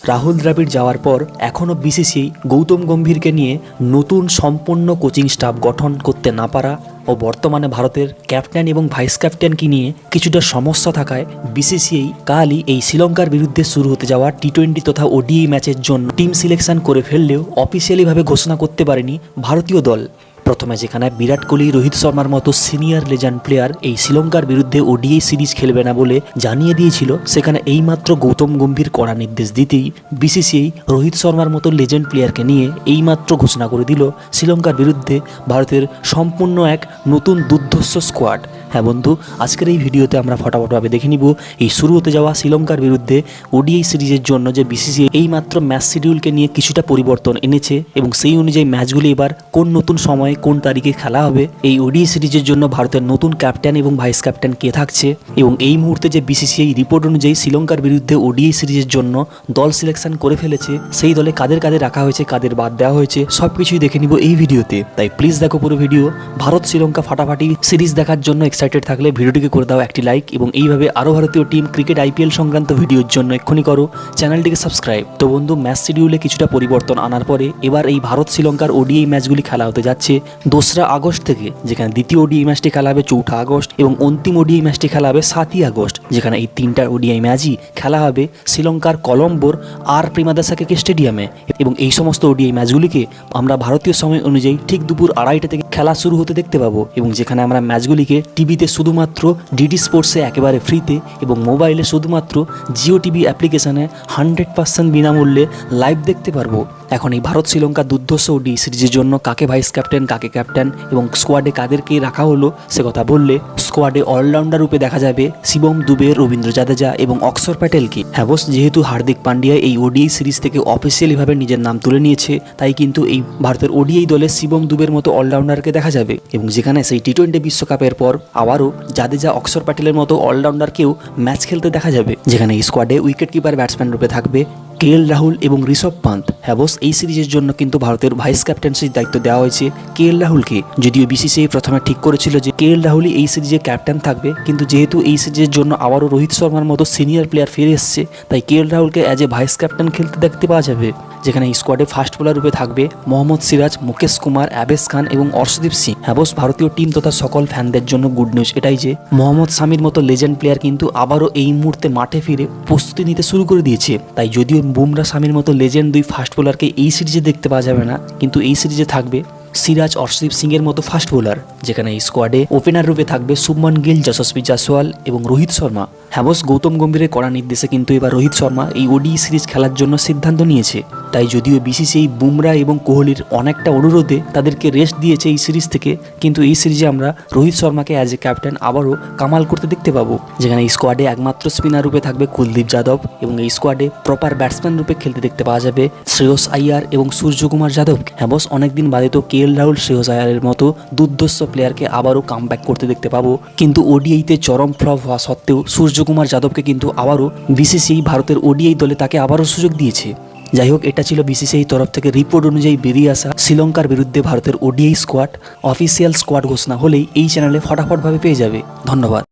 রাহুল দ্রাবিড় যাওয়ার পর এখনও বিসিসিআই গৌতম গম্ভীরকে নিয়ে নতুন সম্পূর্ণ কোচিং স্টাফ গঠন করতে না পারা ও বর্তমানে ভারতের ক্যাপ্টেন এবং ভাইস ক্যাপ্টেনকে নিয়ে কিছুটা সমস্যা থাকায় বিসিসিআই কালই এই শ্রীলঙ্কার বিরুদ্ধে শুরু হতে যাওয়া টি-20 তথা ওডিআই ম্যাচের জন্য টিম সিলেকশন করে ফেললেও অফিসিয়ালিভাবে ঘোষণা করতে পারেনি ভারতীয় দল। প্রথমে যেখানে বিরাট কোহলি, রোহিত শর্মার মতো সিনিয়র লেজেন্ড প্লেয়ার এই শ্রীলঙ্কার বিরুদ্ধে ওডিআই সিরিজ খেলবে না বলে জানিয়ে দিয়েছিল, সেখানে এইমাত্র গৌতম গম্ভীর কড়া নির্দেশ দিতেই বিসিসিআই রোহিত শর্মার মতো লেজেন্ড প্লেয়ারকে নিয়ে এইমাত্র ঘোষণা করে দিল শ্রীলঙ্কার বিরুদ্ধে ভারতের সম্পূর্ণ এক নতুন দুর্ধর্ষ স্কোয়াড। হ্যাঁ বন্ধু, আজকের এই ভিডিওতে আমরা ফটাফটভাবে দেখে নিব এই শুরু হতে যাওয়া শ্রীলঙ্কার বিরুদ্ধে ওডিআই সিরিজের জন্য যে বিসিসিআই এইমাত্র ম্যাচ শিডিউলকে নিয়ে কিছুটা পরিবর্তন এনেছে এবং সেই অনুযায়ী ম্যাচগুলি এবার কোন নতুন সময়ে কোন তারিখে খেলা হবে, এই ওডিআই সিরিজের জন্য ভারতের নতুন ক্যাপ্টেন এবং ভাইস ক্যাপ্টেন কে থাকছে এবং এই মুহূর্তে যে বিসিসিআই রিপোর্ট অনুযায়ী শ্রীলঙ্কার বিরুদ্ধে ওডিআই সিরিজের জন্য দল সিলেকশন করে ফেলেছে, সেই দলে কাদের কাদের রাখা হয়েছে, কাদের বাদ দেওয়া হয়েছে, সবকিছুই দেখে নিব এই ভিডিওতে। তাই প্লিজ দেখো পুরো ভিডিও। ভারত শ্রীলঙ্কা ফাটাফাটি সিরিজ দেখার জন্য এক্সাইটেড থাকলে ভিডিওটিকে করে দাও একটি লাইক এবং এইভাবে আরও ভারতীয় টিম ক্রিকেট আইপিএল সংক্রান্ত ভিডিওর জন্য এক্ষুনি করো চ্যানেলটিকে সাবস্ক্রাইব। তো বন্ধু, ম্যাচ শিডিউলে কিছুটা পরিবর্তন আনার পরে এবার এই ভারত শ্রীলঙ্কার ওডিআই ম্যাচগুলি খেলা হতে যাচ্ছে 2রা আগস্ট থেকে, যেখানে দ্বিতীয় ওডিআই ম্যাচটি খেলা হবে 4ঠা আগস্ট এবং অন্তিম ওডিআই ম্যাচটি খেলা হবে 7ই আগস্ট, যেখানে এই 3টা ওডিআই ম্যাচই খেলা হবে শ্রীলঙ্কার কলম্বোর আর প্রেমাদাসা স্টেডিয়ামে। এবং এই সমস্ত ওডিআই ম্যাচগুলিকে আমরা ভারতীয় সময় অনুযায়ী ঠিক দুপুর 2:30 থেকে খেলা শুরু হতে দেখতে পাবো এবং যেখানে আমরা ম্যাচগুলিকে টিভিতে শুধুমাত্র ডিডি স্পোর্টসে একেবারে ফ্রিতে এবং মোবাইলে শুধুমাত্র জিও টিভি অ্যাপ্লিকেশানে 100% বিনামূল্যে লাইভ দেখতে পারবো। এখন এই ভারত শ্রীলঙ্কা দুর্ধর্ষ ওডিআই সিরিজের জন্য কাকে ভাইস ক্যাপ্টেন, কাকে ক্যাপ্টেন এবং স্কোয়াডে কাদেরকে রাখা হলো সে কথা বললে, স্কোয়াডে অলরাউন্ডার রূপে দেখা যাবে শিবম দুবে, রবীন্দ্র জাদেজা এবং অক্ষর প্যাটেলকে। হ্যাঁ বস, যেহেতু হার্দিক পান্ডিয়া এই ওডিআই সিরিজ থেকে অফিসিয়ালিভাবে নিজের নাম তুলে নিয়েছে, তাই কিন্তু এই ভারতের ওডিআই দলে শিবম দুবের মতো অলরাউন্ডারকে দেখা যাবে এবং যেখানে সেই টি-20 বিশ্বকাপের পর আবারও জাদেজা, অক্ষর প্যাটেলের মতো অলরাউন্ডারকেও ম্যাচ খেলতে দেখা যাবে, যেখানে এই স্কোয়াডে উইকেট কিপার ব্যাটসম্যান রূপে থাকবে কেএল রাহুল এবং ঋষভ পান্ত। হ্যাঁ বস, এই সিরিজের জন্য কিন্তু ভারতের ভাইস ক্যাপ্টেন্সির দায়িত্ব দেওয়া হয়েছে কেএল রাহুলকে। যদিও বিসিসিআই প্রথমে ঠিক করেছিল যে কেএল রাহুলই এই সিরিজের ক্যাপ্টেন থাকবে, কিন্তু যেহেতু এই সিরিজের জন্য আবারও রোহিত শর্মার মতো সিনিয়র প্লেয়ার ফিরে এসছে, তাই কেএল রাহুলকে অ্যাজ এ ভাইস ক্যাপ্টেন খেলতে দেখতে পাওয়া যাবে। যেখানে এই স্কোয়াডে ফাস্ট বোলার রূপে থাকবে মোহাম্মদ সিরাজ, মুকেশ কুমার, অ্যাবেশ খান এবং অর্শদীপ সিং। হ্যাঁ বস, ভারতীয় টিম তথা সকল ফ্যানদের জন্য গুড নিউজ এটাই যে মোহাম্মদ শামির মতো লেজেন্ড প্লেয়ার কিন্তু আবারও এই মুহূর্তে মাঠে ফিরে প্রস্তুতি নিতে শুরু করে দিয়েছে। তাই যদিও বুমরা, শামির মতো লেজেন্ড দুই ফাস্ট বোলারকে এই সিরিজে দেখতে পাওয়া যাবে না, কিন্তু এই সিরিজে থাকবে সিরাজ, অর্শদীপ সিং এর মতো ফাস্ট বোলার। যেখানে এই স্কোয়াডে ওপেনার রূপে থাকবে শুভমান গিল, যশস্বী জয়সওয়াল এবং রোহিত শর্মা। হ্যাঁ বস, গৌতম গম্ভীরের কড়া নির্দেশে কিন্তু এবার রোহিত শর্মা এই ওডিআই সিরিজ খেলার জন্য সিদ্ধান্ত নিয়েছে। তাই যদিও বিসিসিআই বুমরা এবং কোহলির অনেকটা অনুরোধে তাদেরকে রেস্ট দিয়েছে এই সিরিজ থেকে, কিন্তু এই সিরিজে আমরা রোহিত শর্মাকে অ্যাজ এ ক্যাপ্টেন আবারও কামাল করতে দেখতে পাবো। যেখানে এই স্কোয়াডে একমাত্র স্পিনার রূপে থাকবে কুলদীপ যাদব এবং এই স্কোয়াডে প্রপার ব্যাটসম্যান রূপে খেলতে দেখতে পাওয়া যাবে শ্রেয়স আইয়ার এবং সূর্যকুমার যাদব। হ্যাঁ বস, অনেকদিন বাদে তো কেএল রাহুল, শ্রেয়স আইয়ারের মতো দুর্ধর্ষ প্লেয়ারকে আবারও কামব্যাক করতে দেখতে পাবো, কিন্তু ওডিআইতে চরম ফ্লপ হওয়া সত্ত্বেও সূর্যকুমার যাদবকে কিন্তু আবারও বিসিসিআই ভারতের ওডিআই দলে তাকে আবারও সুযোগ দিয়েছে। যাই হোক, এটা ছিল বিসিসিআই তরফ থেকে রিপোর্ট অনুযায়ী বেরিয়ে আসা শ্রীলঙ্কার বিরুদ্ধে ভারতের ওডিআই স্কোয়াড। অফিসিয়াল স্কোয়াড ঘোষণা হলেই এই চ্যানেলে ফটাফটভাবে পেয়ে যাবে। ধন্যবাদ।